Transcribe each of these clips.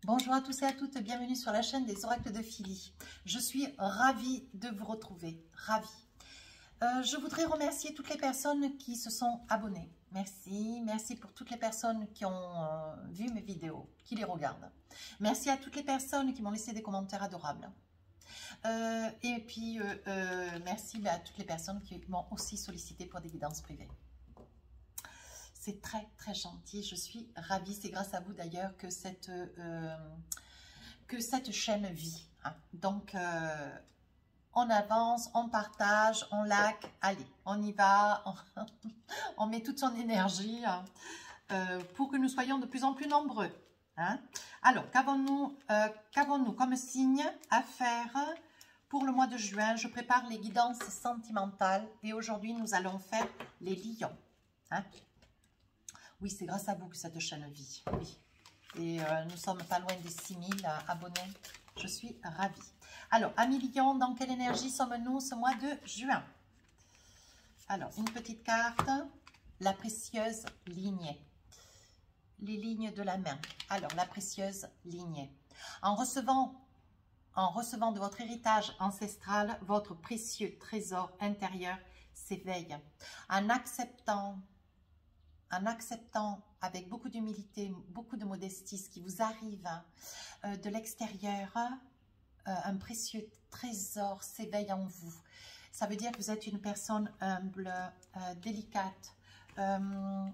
Bonjour à tous et à toutes, bienvenue sur la chaîne des oracles de Philly. Je suis ravie de vous retrouver, ravie. Je voudrais remercier toutes les personnes qui se sont abonnées. Merci pour toutes les personnes qui ont vu mes vidéos, qui les regardent. Merci à toutes les personnes qui m'ont laissé des commentaires adorables. Et puis, merci à toutes les personnes qui m'ont aussi sollicité pour des guidances privées. C'est très gentil, je suis ravie. C'est grâce à vous d'ailleurs que cette chaîne vit. Hein. Donc, on avance, on partage, on like, allez, on y va, on met toute son énergie pour que nous soyons de plus en plus nombreux. Hein. Alors, qu'avons-nous comme signe à faire pour le mois de juin? Je prépare les guidances sentimentales et aujourd'hui, nous allons faire les lions. Hein. Oui, c'est grâce à vous que cette chaîne vit. Oui. Et nous sommes pas loin des 6000 abonnés. Je suis ravie. Alors, amis lions, dans quelle énergie sommes-nous ce mois de juin? Alors, une petite carte. La précieuse lignée. Les lignes de la main. Alors, la précieuse lignée. En recevant de votre héritage ancestral, votre précieux trésor intérieur s'éveille. En acceptant avec beaucoup d'humilité, beaucoup de modestie, ce qui vous arrive de l'extérieur, un précieux trésor s'éveille en vous. Ça veut dire que vous êtes une personne humble, délicate, pleine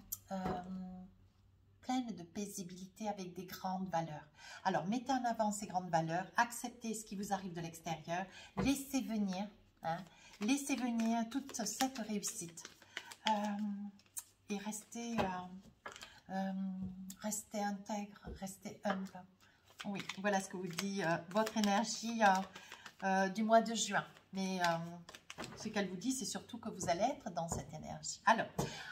de paisibilité avec des grandes valeurs. Alors, mettez en avant ces grandes valeurs, acceptez ce qui vous arrive de l'extérieur, laissez venir toute cette réussite. Et restez intègre, restez humble. Oui, voilà ce que vous dit votre énergie du mois de juin. Mais ce qu'elle vous dit, c'est surtout que vous allez être dans cette énergie. Alors,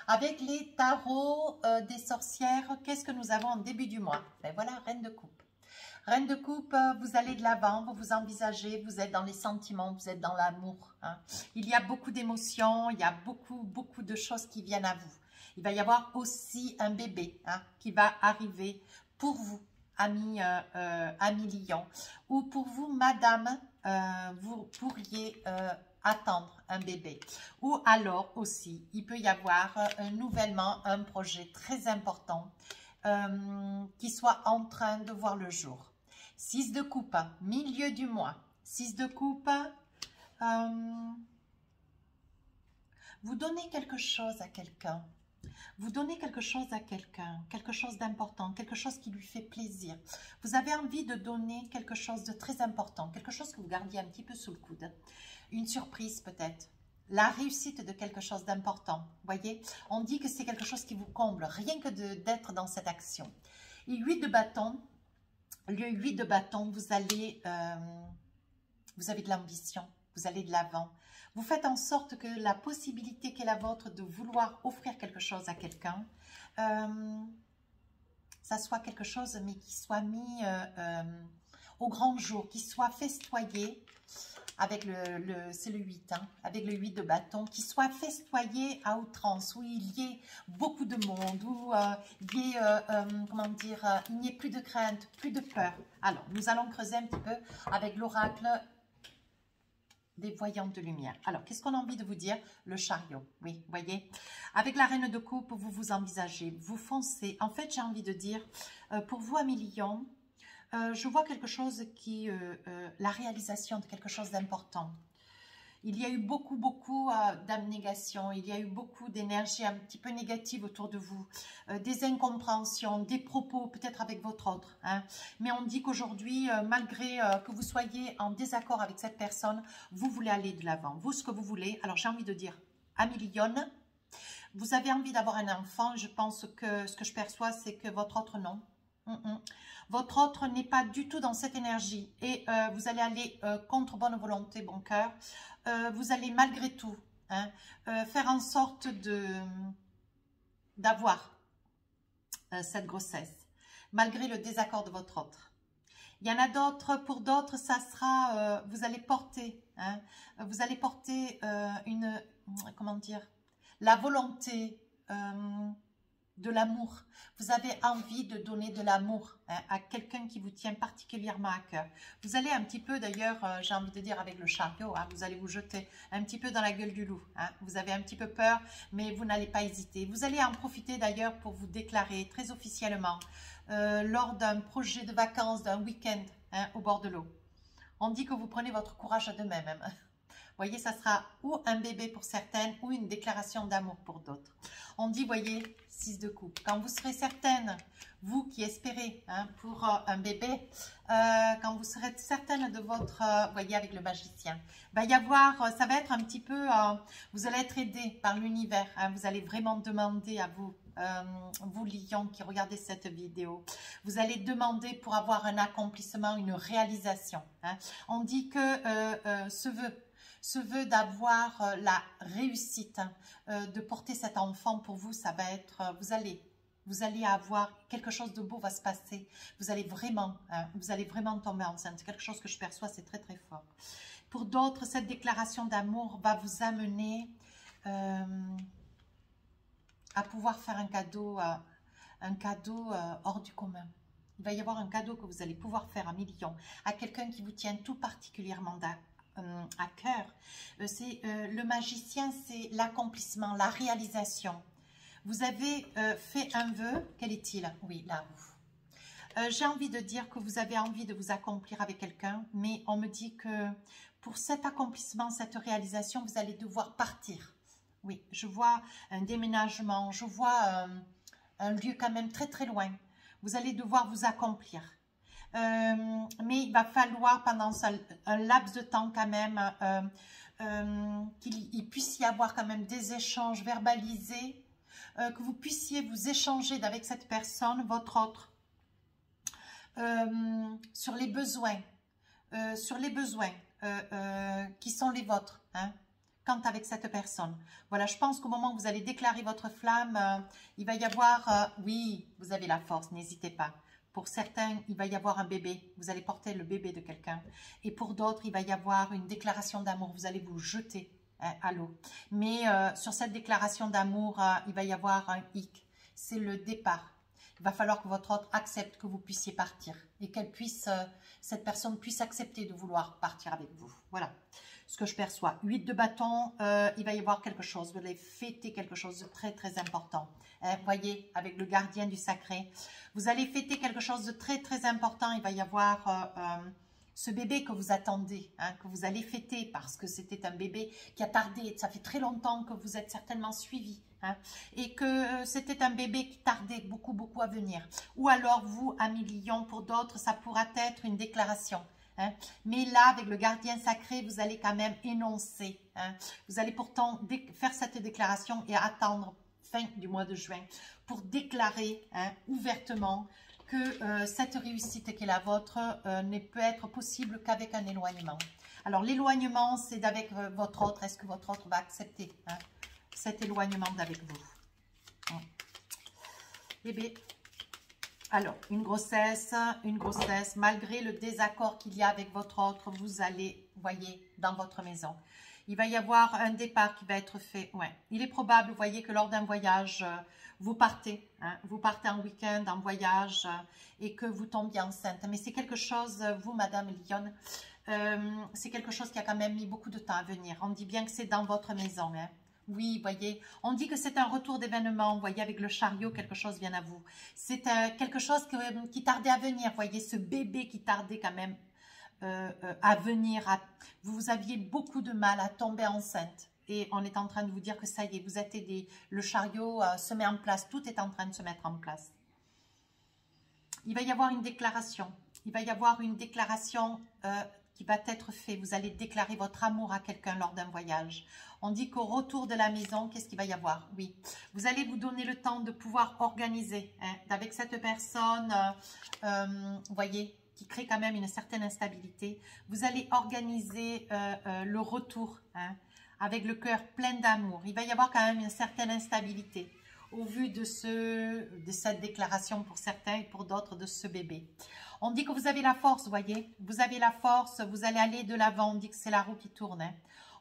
avec les tarots des sorcières, qu'est-ce que nous avons en début du mois? Ben voilà, Reine de Coupe. Reine de Coupe, vous allez de l'avant, vous vous envisagez, vous êtes dans les sentiments, vous êtes dans l'amour. Hein. Il y a beaucoup d'émotions, il y a beaucoup de choses qui viennent à vous. Il va y avoir aussi un bébé qui va arriver pour vous, amis lions. Ou pour vous, madame, vous pourriez attendre un bébé. Ou alors aussi, il peut y avoir nouvellement un projet très important qui soit en train de voir le jour. 6 de coupe, milieu du mois. 6 de coupe, vous donnez quelque chose à quelqu'un. Vous donnez quelque chose à quelqu'un, quelque chose d'important, quelque chose qui lui fait plaisir. Vous avez envie de donner quelque chose de très important, quelque chose que vous gardiez un petit peu sous le coude. Une surprise peut-être, la réussite de quelque chose d'important. Voyez, on dit que c'est quelque chose qui vous comble, rien que d'être dans cette action. Et 8 de bâton, le 8 de bâton, vous avez de l'ambition, vous allez de l'avant. Vous faites en sorte que la possibilité qui est la vôtre de vouloir offrir quelque chose à quelqu'un, ça soit quelque chose mais qui soit mis au grand jour, qui soit festoyé avec c'est le 8, avec le 8 de bâton, qui soit festoyé à outrance, où il y ait beaucoup de monde, où il y ait, il n'y ait plus de crainte, plus de peur. Alors, nous allons creuser un petit peu avec l'oracle des voyantes de lumière. Alors, qu'est-ce qu'on a envie de vous dire? Le chariot, oui, voyez. Avec la reine de coupe, vous vous envisagez, vous foncez. En fait, j'ai envie de dire, pour vous, amis lions, je vois quelque chose qui, la réalisation de quelque chose d'important. Il y a eu beaucoup d'abnégation, il y a eu beaucoup d'énergie un petit peu négative autour de vous, des incompréhensions, des propos peut-être avec votre autre. Hein. Mais on dit qu'aujourd'hui, malgré que vous soyez en désaccord avec cette personne, vous voulez aller de l'avant. Vous, ce que vous voulez, alors j'ai envie de dire, amis lionnes, vous avez envie d'avoir un enfant, je pense que ce que je perçois, c'est que votre autre non. Votre autre n'est pas du tout dans cette énergie et vous allez aller contre bonne volonté, bon cœur. Vous allez malgré tout faire en sorte d'avoir cette grossesse, malgré le désaccord de votre autre. Il y en a d'autres, pour d'autres, ça sera, vous allez porter comment dire, la volonté de l'amour. Vous avez envie de donner de l'amour à quelqu'un qui vous tient particulièrement à cœur. Vous allez un petit peu, d'ailleurs, j'ai envie de dire avec le chariot, vous allez vous jeter un petit peu dans la gueule du loup. Vous avez un petit peu peur, mais vous n'allez pas hésiter. Vous allez en profiter d'ailleurs pour vous déclarer très officiellement lors d'un projet de vacances, d'un week-end au bord de l'eau. On dit que vous prenez votre courage à deux mains même. Vous voyez, ça sera ou un bébé pour certaines ou une déclaration d'amour pour d'autres. On dit, voyez, 6 de coupe. Quand vous serez certaine, vous qui espérez pour un bébé, quand vous serez certaine de votre, voyez, avec le magicien, va y avoir, ça va être un petit peu, vous allez être aidé par l'univers. Vous allez vraiment demander à vous, vous lions qui regardez cette vidéo, vous allez demander pour avoir un accomplissement, une réalisation. On dit que ce vœu d'avoir la réussite, de porter cet enfant pour vous, ça va être, vous allez avoir quelque chose de beau va se passer. Vous allez vraiment tomber enceinte. C'est quelque chose que je perçois, c'est très très fort. Pour d'autres, cette déclaration d'amour va vous amener à pouvoir faire un cadeau hors du commun. Il va y avoir un cadeau que vous allez pouvoir faire à millions à quelqu'un qui vous tient tout particulièrement à cœur. Le magicien, c'est l'accomplissement, la réalisation. Vous avez fait un vœu, quel est-il? Oui, là, j'ai envie de dire que vous avez envie de vous accomplir avec quelqu'un, mais on me dit que pour cet accomplissement, cette réalisation, vous allez devoir partir. Oui, je vois un déménagement, je vois un lieu quand même très très loin. Vous allez devoir vous accomplir. Mais il va falloir pendant un laps de temps quand même qu'il puisse y avoir quand même des échanges verbalisés, que vous puissiez vous échanger avec cette personne, votre autre, sur les besoins qui sont les vôtres, quant avec cette personne. Voilà, je pense qu'au moment où vous allez déclarer votre flamme, il va y avoir, oui, vous avez la force, n'hésitez pas. Pour certains, il va y avoir un bébé, vous allez porter le bébé de quelqu'un. Et pour d'autres, il va y avoir une déclaration d'amour, vous allez vous jeter à l'eau. Mais sur cette déclaration d'amour, il va y avoir un hic, c'est le départ. Il va falloir que votre autre accepte que vous puissiez partir et qu'elle puisse, cette personne puisse accepter de vouloir partir avec vous. Voilà ce que je perçois. 8 de bâton, il va y avoir quelque chose, vous allez fêter quelque chose de très très important. Voyez, avec le gardien du sacré, vous allez fêter quelque chose de très très important. Il va y avoir ce bébé que vous attendez, que vous allez fêter parce que c'était un bébé qui a tardé. Ça fait très longtemps que vous êtes certainement suivi et que c'était un bébé qui tardait beaucoup à venir. Ou alors vous, amis lions, pour d'autres, ça pourra être une déclaration. Mais là, avec le gardien sacré, vous allez quand même énoncer. Vous allez pourtant faire cette déclaration et attendre fin du mois de juin pour déclarer ouvertement que cette réussite qui est la vôtre ne peut être possible qu'avec un éloignement. Alors, l'éloignement, c'est d'avec votre autre. Est-ce que votre autre va accepter cet éloignement d'avec vous? Bébé. Alors, une grossesse, malgré le désaccord qu'il y a avec votre autre, vous allez, voyez, dans votre maison. Il va y avoir un départ qui va être fait. Ouais. Il est probable, vous voyez, que lors d'un voyage, vous partez en week-end, en voyage, et que vous tombiez enceinte. Mais c'est quelque chose, vous, Madame Lionne, c'est quelque chose qui a quand même mis beaucoup de temps à venir. On dit bien que c'est dans votre maison, Oui, voyez, on dit que c'est un retour d'événement, voyez, avec le chariot, quelque chose vient à vous. C'est quelque chose qui tardait à venir, voyez, ce bébé qui tardait quand même à venir. Vous aviez beaucoup de mal à tomber enceinte. Et on est en train de vous dire que ça y est, vous êtes aidé. Le chariot se met en place, tout est en train de se mettre en place. Il va y avoir une déclaration. Il va y avoir une déclaration qui va être faite. Vous allez déclarer votre amour à quelqu'un lors d'un voyage. On dit qu'au retour de la maison, qu'est-ce qu'il va y avoir? Oui, vous allez vous donner le temps de pouvoir organiser avec cette personne, vous voyez, qui crée quand même une certaine instabilité. Vous allez organiser le retour avec le cœur plein d'amour. Il va y avoir quand même une certaine instabilité au vu de cette déclaration pour certains et pour d'autres de ce bébé. On dit que vous avez la force, voyez. Vous avez la force, vous allez aller de l'avant. On dit que c'est la roue qui tourne.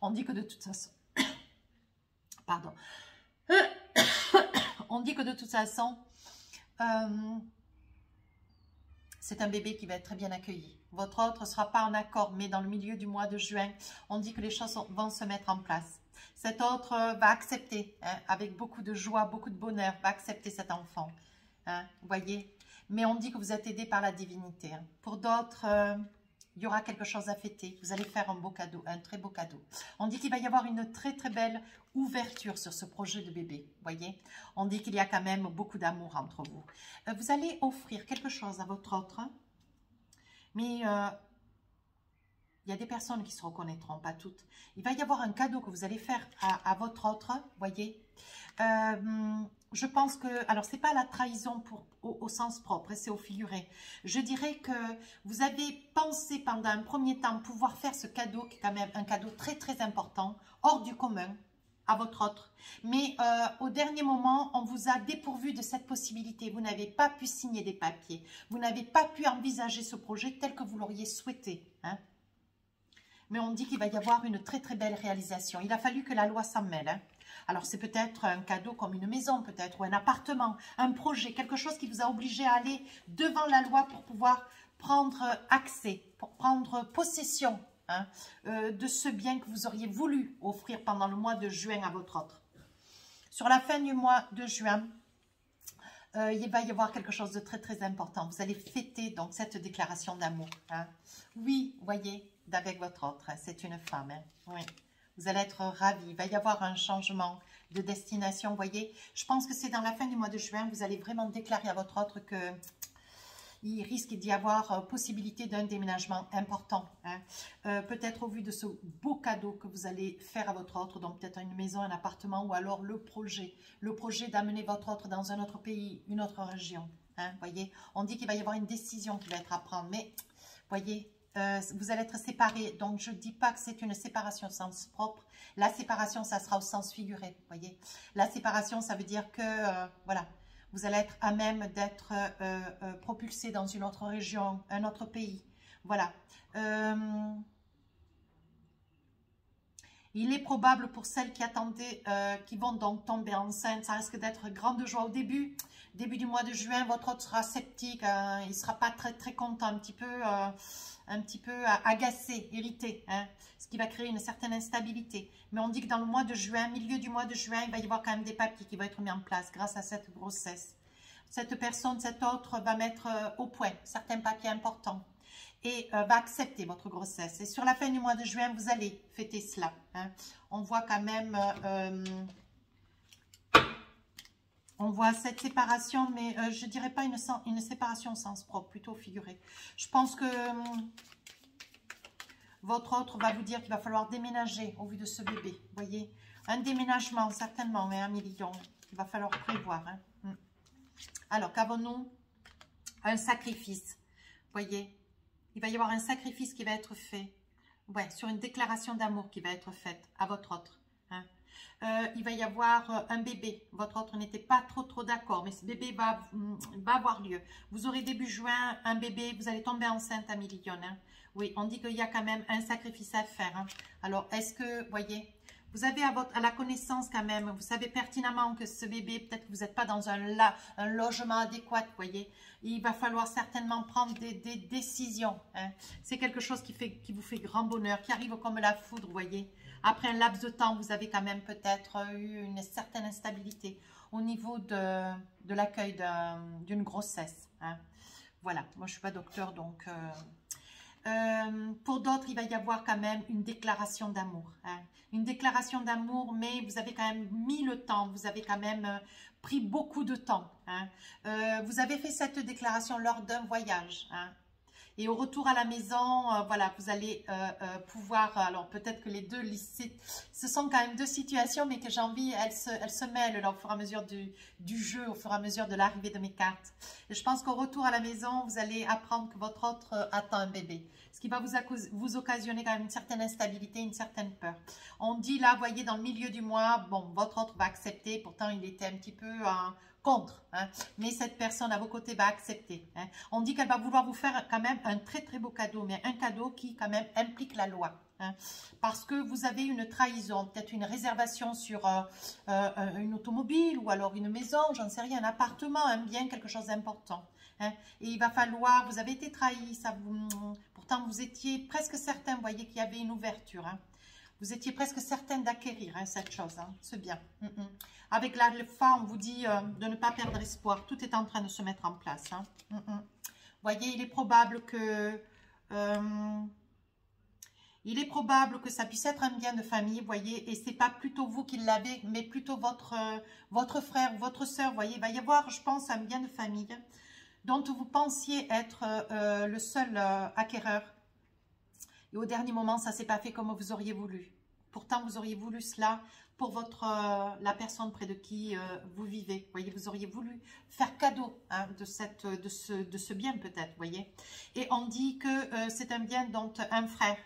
On dit que de toute façon... Pardon. On dit que de toute façon, c'est un bébé qui va être très bien accueilli. Votre autre ne sera pas en accord, mais dans le milieu du mois de juin, on dit que les choses vont se mettre en place. Cet autre va accepter, hein, avec beaucoup de joie, beaucoup de bonheur, va accepter cet enfant. Hein, vous voyez? Mais on dit que vous êtes aidé par la divinité. Hein. Pour d'autres, il y aura quelque chose à fêter. Vous allez faire un beau cadeau, un très beau cadeau. On dit qu'il va y avoir une très très belle ouverture sur ce projet de bébé. Voyez, on dit qu'il y a quand même beaucoup d'amour entre vous. Vous allez offrir quelque chose à votre autre, mais il y a des personnes qui se reconnaîtront, pas toutes. Il va y avoir un cadeau que vous allez faire à votre autre, voyez. Je pense que, alors c'est pas la trahison au sens propre, c'est au figuré. Je dirais que vous avez pensé pendant un premier temps pouvoir faire ce cadeau, qui est quand même un cadeau très très important, hors du commun, à votre autre. Mais au dernier moment, on vous a dépourvu de cette possibilité. Vous n'avez pas pu signer des papiers. Vous n'avez pas pu envisager ce projet tel que vous l'auriez souhaité. Hein. Mais on dit qu'il va y avoir une très très belle réalisation. Il a fallu que la loi s'en mêle. Hein. Alors c'est peut-être un cadeau comme une maison peut-être, ou un appartement, un projet, quelque chose qui vous a obligé à aller devant la loi pour pouvoir prendre accès, pour prendre possession, hein, de ce bien que vous auriez voulu offrir pendant le mois de juin à votre autre. Sur la fin du mois de juin, il va y avoir quelque chose de très très important. Vous allez fêter donc cette déclaration d'amour. Hein. Oui, voyez, avec votre autre, hein, c'est une femme. Hein. Oui. Vous allez être ravis. Il va y avoir un changement de destination, voyez. Je pense que c'est dans la fin du mois de juin, vous allez vraiment déclarer à votre autre que il risque d'y avoir possibilité d'un déménagement important. Hein. Peut-être au vu de ce beau cadeau que vous allez faire à votre autre, donc peut-être une maison, un appartement, ou alors le projet d'amener votre autre dans un autre pays, une autre région. Hein, voyez, on dit qu'il va y avoir une décision qui va être à prendre, mais voyez, vous allez être séparés, donc je ne dis pas que c'est une séparation au sens propre. La séparation, ça sera au sens figuré, voyez. La séparation, ça veut dire que, voilà, vous allez être à même d'être propulsé dans une autre région, un autre pays, voilà. Il est probable pour celles qui attendaient, qui vont donc tomber enceinte, ça risque d'être grande joie au début du mois de juin. Votre autre sera sceptique, il ne sera pas très très content, un petit peu agacé, irrité, hein, ce qui va créer une certaine instabilité. Mais on dit que dans le mois de juin, milieu du mois de juin, il va y avoir quand même des papiers qui vont être mis en place grâce à cette grossesse. Cette personne, cet autre va mettre au point certains papiers importants et va accepter votre grossesse. Et sur la fin du mois de juin, vous allez fêter cela. Hein. On voit quand même... on voit cette séparation, mais je ne dirais pas une séparation au sens propre, plutôt figuré. Je pense que votre autre va vous dire qu'il va falloir déménager au vu de ce bébé. Vous voyez, un déménagement certainement, mais 1 million. Il va falloir prévoir. Hein. Alors, qu'avons-nous? Un sacrifice. Vous voyez, il va y avoir un sacrifice qui va être fait. Ouais, sur une déclaration d'amour qui va être faite à votre autre. Hein. Il va y avoir un bébé. Votre autre n'était pas trop d'accord, mais ce bébé va avoir lieu. Vous aurez début juin un bébé, vous allez tomber enceinte à million. Hein. Oui, on dit qu'il y a quand même un sacrifice à faire. Hein. Alors, est-ce que, voyez, vous avez à la connaissance quand même, vous savez pertinemment que ce bébé, peut-être que vous n'êtes pas dans un logement adéquat, vous voyez. Il va falloir certainement prendre des décisions. Hein. C'est quelque chose qui vous fait grand bonheur, qui arrive comme la foudre, vous voyez. Après un laps de temps, vous avez quand même peut-être eu une certaine instabilité au niveau de l'accueil d'une grossesse. Hein. Voilà, moi je ne suis pas docteur, donc... pour d'autres, il va y avoir quand même une déclaration d'amour. Hein. Une déclaration d'amour, mais vous avez quand même mis le temps, vous avez quand même pris beaucoup de temps. Hein. Vous avez fait cette déclaration lors d'un voyage. Hein. Et au retour à la maison, voilà, vous allez pouvoir, alors peut-être que les deux, ce sont quand même deux situations, mais que j'ai envie, elles se mêlent là, au fur et à mesure du jeu, au fur et à mesure de l'arrivée de mes cartes. Et je pense qu'au retour à la maison, vous allez apprendre que votre autre attend un bébé. Ce qui va vous occasionner quand même une certaine instabilité, une certaine peur. On dit là, vous voyez, dans le milieu du mois, bon, votre autre va accepter, pourtant il était un petit peu... contre, hein, mais cette personne à vos côtés va accepter. On dit qu'elle va vouloir vous faire quand même un très très beau cadeau, mais un cadeau qui quand même implique la loi. hein, parce que vous avez une trahison, peut-être une réservation sur une automobile ou alors une maison, j'en sais rien, un appartement, un bien, quelque chose d'important. Hein, et il va falloir, vous avez été trahi, pourtant vous étiez presque certain, vous voyez qu'il y avait une ouverture. Hein. Vous étiez presque certaine d'acquérir cette chose, ce bien. Avec la fin, on vous dit de ne pas perdre espoir. Tout est en train de se mettre en place. Vous voyez, il est probable que ça puisse être un bien de famille, vous voyez, et c'est pas plutôt vous qui l'avez, mais plutôt votre frère ou votre soeur, vous voyez. Il va y avoir, je pense, un bien de famille dont vous pensiez être le seul acquéreur. Et au dernier moment, ça ne s'est pas fait comme vous auriez voulu. Pourtant, vous auriez voulu cela pour la personne près de qui vous vivez. Vous voyez, vous auriez voulu faire cadeau de ce bien peut-être, vous voyez. Et on dit que c'est un bien dont un frère,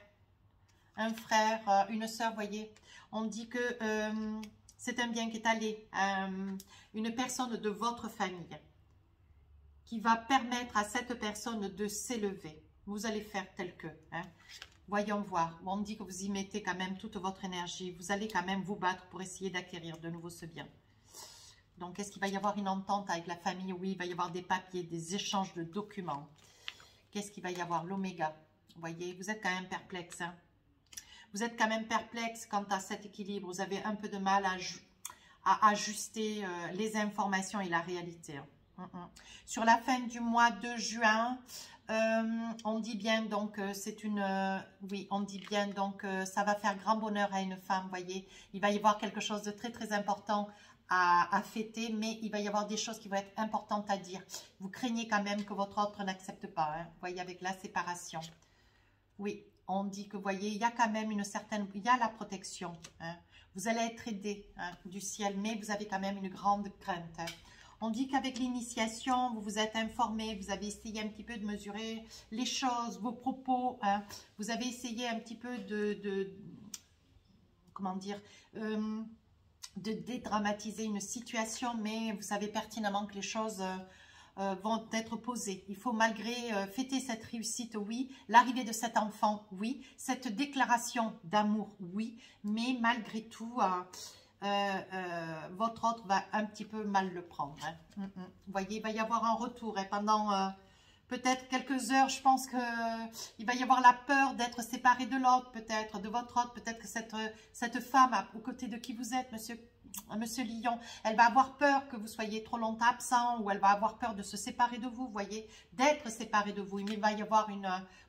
une sœur, vous voyez. On dit que c'est un bien qui est allé à une personne de votre famille qui va permettre à cette personne de s'élever. Vous allez faire tel que. Voyons voir. On dit que vous y mettez quand même toute votre énergie. Vous allez quand même vous battre pour essayer d'acquérir de nouveau ce bien. Donc, est-ce qu'il va y avoir une entente avec la famille? Oui, il va y avoir des papiers, des échanges de documents. Qu'est-ce qu'il va y avoir? L'oméga. Vous voyez, vous êtes quand même perplexe. Vous êtes quand même perplexe quant à cet équilibre. Vous avez un peu de mal à ajuster les informations et la réalité. Sur la fin du mois de juin, on dit bien donc oui, on dit bien donc ça va faire grand bonheur à une femme, voyez. Il va y avoir quelque chose de très très important à fêter, mais il va y avoir des choses qui vont être importantes à dire. Vous craignez quand même que votre autre n'accepte pas, vous voyez, avec la séparation. Oui, on dit que, vous voyez, il y a quand même il y a la protection. Vous allez être aidé du ciel, mais vous avez quand même une grande crainte. On dit qu'avec l'initiation, vous vous êtes informé, vous avez essayé un petit peu de mesurer les choses, vos propos. Vous avez essayé un petit peu comment dire, de dédramatiser une situation, mais vous savez pertinemment que les choses vont être posées. Il faut malgré fêter cette réussite, oui, l'arrivée de cet enfant, oui, cette déclaration d'amour, oui, mais malgré tout... votre autre va un petit peu mal le prendre. Vous voyez, il va y avoir un retour pendant peut-être quelques heures. Je pense qu'il va y avoir la peur d'être séparé de l'autre, peut-être, de votre autre. Peut-être que cette femme aux côtés de qui vous êtes, Monsieur Lion, elle va avoir peur que vous soyez trop longtemps absent, ou elle va avoir peur de se séparer de vous, voyez, d'être séparée de vous. Mais il va y avoir vous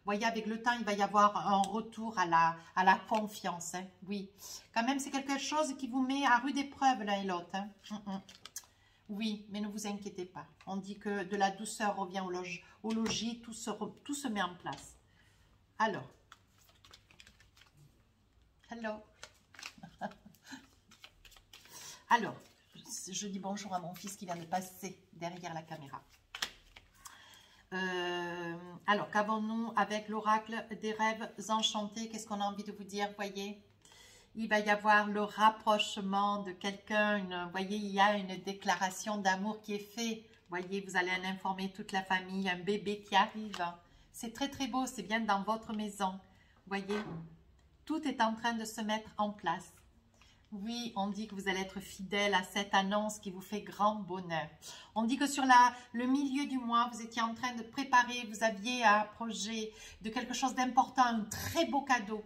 voyez, avec le temps, il va y avoir un retour à la confiance. Oui, quand même, c'est quelque chose qui vous met à rude épreuve l'un et l'autre. Oui, mais ne vous inquiétez pas. On dit que de la douceur revient au logis, tout se met en place. Alors, alors, je dis bonjour à mon fils qui vient de passer derrière la caméra. Alors, qu'avons-nous avec l'oracle des rêves enchantés? Qu'est-ce qu'on a envie de vous dire? Voyez, il va y avoir le rapprochement de quelqu'un. Vous voyez, il y a une déclaration d'amour qui est faite. Voyez, vous allez en informer toute la famille. Un bébé qui arrive. C'est très très beau. C'est bien dans votre maison. Voyez, tout est en train de se mettre en place. Oui, on dit que vous allez être fidèle à cette annonce qui vous fait grand bonheur. On dit que sur le milieu du mois, vous étiez en train de préparer, vous aviez un projet de quelque chose d'important, un très beau cadeau.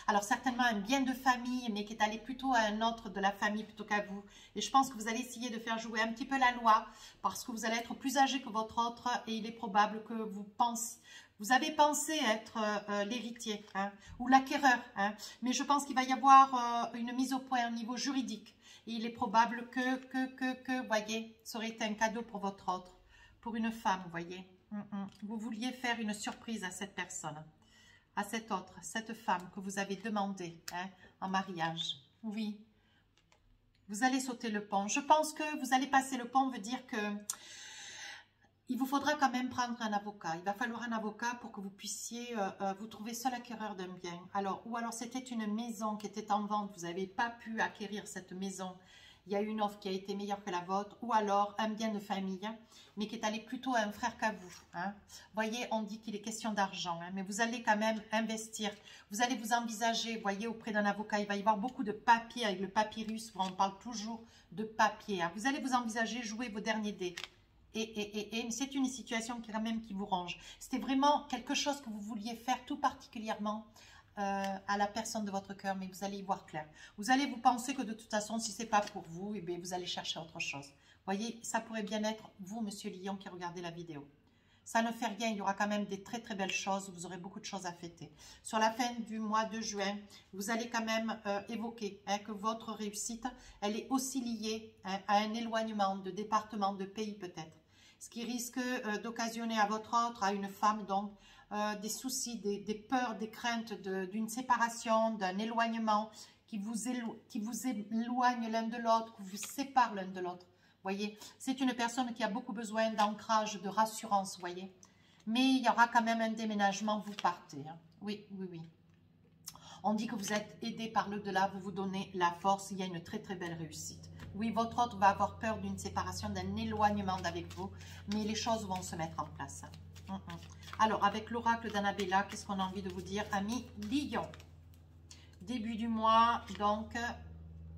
Alors certainement un bien de famille, mais qui est allé plutôt à un autre de la famille plutôt qu'à vous. Et je pense que vous allez essayer de faire jouer un petit peu la loi, parce que vous allez être plus âgé que votre autre, et il est probable que vous avez pensé être l'héritier ou l'acquéreur, mais je pense qu'il va y avoir une mise au point au niveau juridique. Et il est probable que, vous voyez, ça aurait été un cadeau pour votre autre, pour une femme, vous voyez. Vous vouliez faire une surprise à cette personne, à cette autre, cette femme que vous avez demandé en mariage. Oui, vous allez sauter le pont. Je pense que vous allez passer le pont, veut dire que... il vous faudra quand même prendre un avocat. Il va falloir un avocat pour que vous puissiez vous trouver seul acquéreur d'un bien. Ou alors c'était une maison qui était en vente. Vous n'avez pas pu acquérir cette maison. il y a une offre qui a été meilleure que la vôtre, ou alors un bien de famille, mais qui est allé plutôt à un frère qu'à vous. Hein. Voyez, on dit qu'il est question d'argent, hein, mais vous allez quand même investir. Vous allez vous envisager, voyez, auprès d'un avocat. Il va y avoir beaucoup de papiers avec le papyrus. On parle toujours de papier. Hein. Vous allez vous envisager jouer vos derniers dés. Et c'est une situation qui, quand même, qui vous range. C'était vraiment quelque chose que vous vouliez faire tout particulièrement à la personne de votre cœur, mais vous allez y voir clair. Vous allez vous penser que de toute façon, si ce n'est pas pour vous, eh bien, vous allez chercher autre chose. Voyez, ça pourrait bien être vous, Monsieur Lion, qui regardez la vidéo. Ça ne fait rien, il y aura quand même des très très belles choses, vous aurez beaucoup de choses à fêter. Sur la fin du mois de juin, vous allez quand même évoquer que votre réussite, elle est aussi liée à un éloignement de département, de pays peut-être. Ce qui risque d'occasionner à votre autre, à une femme donc, des soucis, des peurs, des craintes d'une séparation, d'un éloignement qui vous éloigne l'un de l'autre, qui vous sépare l'un de l'autre. Voyez, c'est une personne qui a beaucoup besoin d'ancrage, de rassurance, voyez. Mais il y aura quand même un déménagement, vous partez. Hein. Oui, oui, oui. On dit que vous êtes aidé par l'au-delà, vous vous donnez la force, il y a une très très belle réussite. Oui, votre autre va avoir peur d'une séparation, d'un éloignement d'avec vous, mais les choses vont se mettre en place. Alors, avec l'oracle d'Annabella, qu'est-ce qu'on a envie de vous dire, amis Lion? Début du mois, donc,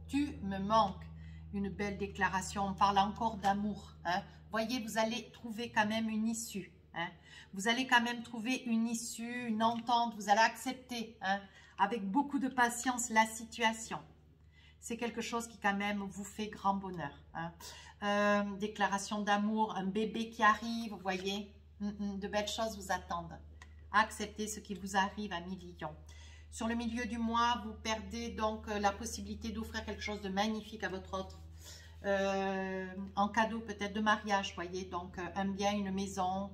tu me manques. Une belle déclaration, on parle encore d'amour. Hein. Voyez, vous allez trouver quand même une issue. Hein. Vous allez quand même trouver une issue, une entente, vous allez accepter hein, avec beaucoup de patience la situation. C'est quelque chose qui quand même vous fait grand bonheur. Hein. Déclaration d'amour, un bébé qui arrive, vous voyez, de belles choses vous attendent. Acceptez ce qui vous arrive, amis Lion. Sur le milieu du mois, vous perdez donc la possibilité d'offrir quelque chose de magnifique à votre autre. En cadeau peut-être de mariage, voyez, donc un bien, une maison,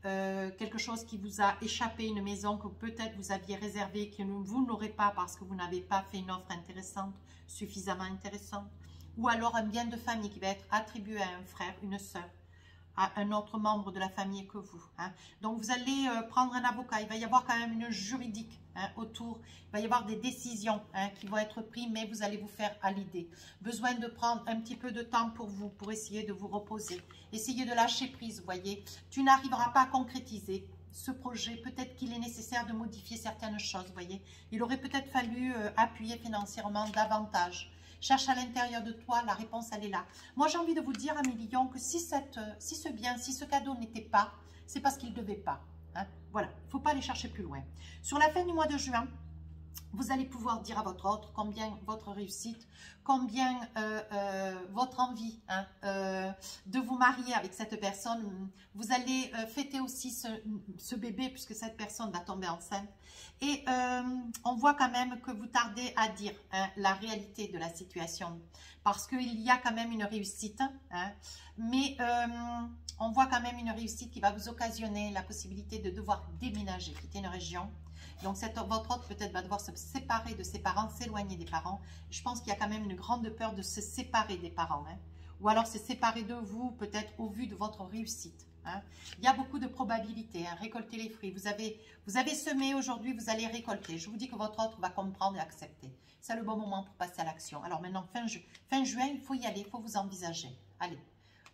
quelque chose qui vous a échappé, une maison que peut-être vous aviez réservée, que vous n'aurez pas parce que vous n'avez pas fait une offre intéressante, suffisamment intéressante. Ou alors un bien de famille qui va être attribué à un frère, une sœur, à un autre membre de la famille que vous. Hein. Donc, vous allez prendre un avocat. Il va y avoir quand même une juridique hein, autour. Il va y avoir des décisions hein, qui vont être prises, mais vous allez vous faire à l'idée. Besoin de prendre un petit peu de temps pour vous, pour essayer de vous reposer. Essayez de lâcher prise, vous voyez. Tu n'arriveras pas à concrétiser ce projet. Peut-être qu'il est nécessaire de modifier certaines choses, vous voyez. Il aurait peut-être fallu appuyer financièrement davantage. Cherche à l'intérieur de toi, la réponse elle est là. Moi j'ai envie de vous dire, amis Lion, que si ce bien, si ce cadeau n'était pas, c'est parce qu'il ne devait pas. Hein. Voilà, il ne faut pas aller chercher plus loin. Sur la fin du mois de juin, vous allez pouvoir dire à votre autre combien votre réussite, combien votre envie hein, de vous marier avec cette personne. Vous allez fêter aussi ce bébé puisque cette personne va tomber enceinte. Et on voit quand même que vous tardez à dire hein, la réalité de la situation. Parce qu'il y a quand même une réussite. Hein, mais on voit quand même une réussite qui va vous occasionner la possibilité de devoir déménager, quitter une région. Donc, votre autre peut-être va devoir se séparer de ses parents, s'éloigner des parents. Je pense qu'il y a quand même une grande peur de se séparer des parents. Hein. Ou alors se séparer de vous, peut-être au vu de votre réussite. Hein. Il y a beaucoup de probabilités. Hein. Récolter les fruits. Vous avez semé aujourd'hui, vous allez récolter. Je vous dis que votre autre va comprendre et accepter. C'est le bon moment pour passer à l'action. Alors maintenant, fin juin, il faut y aller, il faut vous envisager. Allez.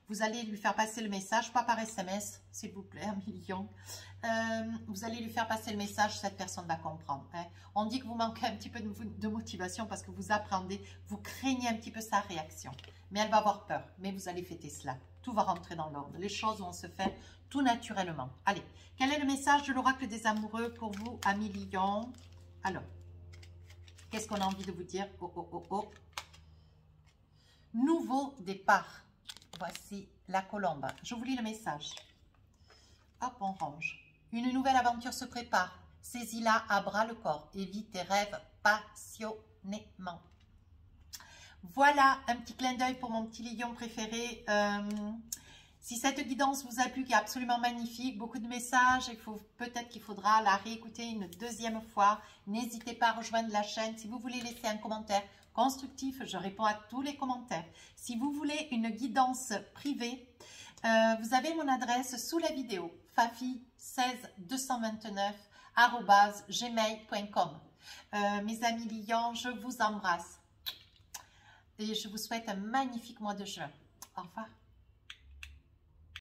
Vous allez lui faire passer le message, pas par SMS, s'il vous plaît, amis Lion. Vous allez lui faire passer le message, cette personne va comprendre. Hein. On dit que vous manquez un petit peu de motivation parce que vous appréhendez, vous craignez un petit peu sa réaction. Mais elle va avoir peur, mais vous allez fêter cela. Tout va rentrer dans l'ordre. Les choses vont se faire tout naturellement. Allez, quel est le message de l'oracle des amoureux pour vous, amis Lion? Alors, qu'est-ce qu'on a envie de vous dire? Oh, oh, oh, oh. Nouveau départ. Voici la colombe. Je vous lis le message. Hop, on range. Une nouvelle aventure se prépare. Saisis-la à bras le corps et vis tes rêves passionnément. Voilà un petit clin d'œil pour mon petit lion préféré. Si cette guidance vous a plu, qui est absolument magnifique, beaucoup de messages, peut-être qu'il faudra la réécouter une deuxième fois. N'hésitez pas à rejoindre la chaîne. Si vous voulez laisser un commentaire constructif, je réponds à tous les commentaires. Si vous voulez une guidance privée, vous avez mon adresse sous la vidéo, fafi16229@gmail.com. Mes amis lions, je vous embrasse. et je vous souhaite un magnifique mois de juin. Au revoir.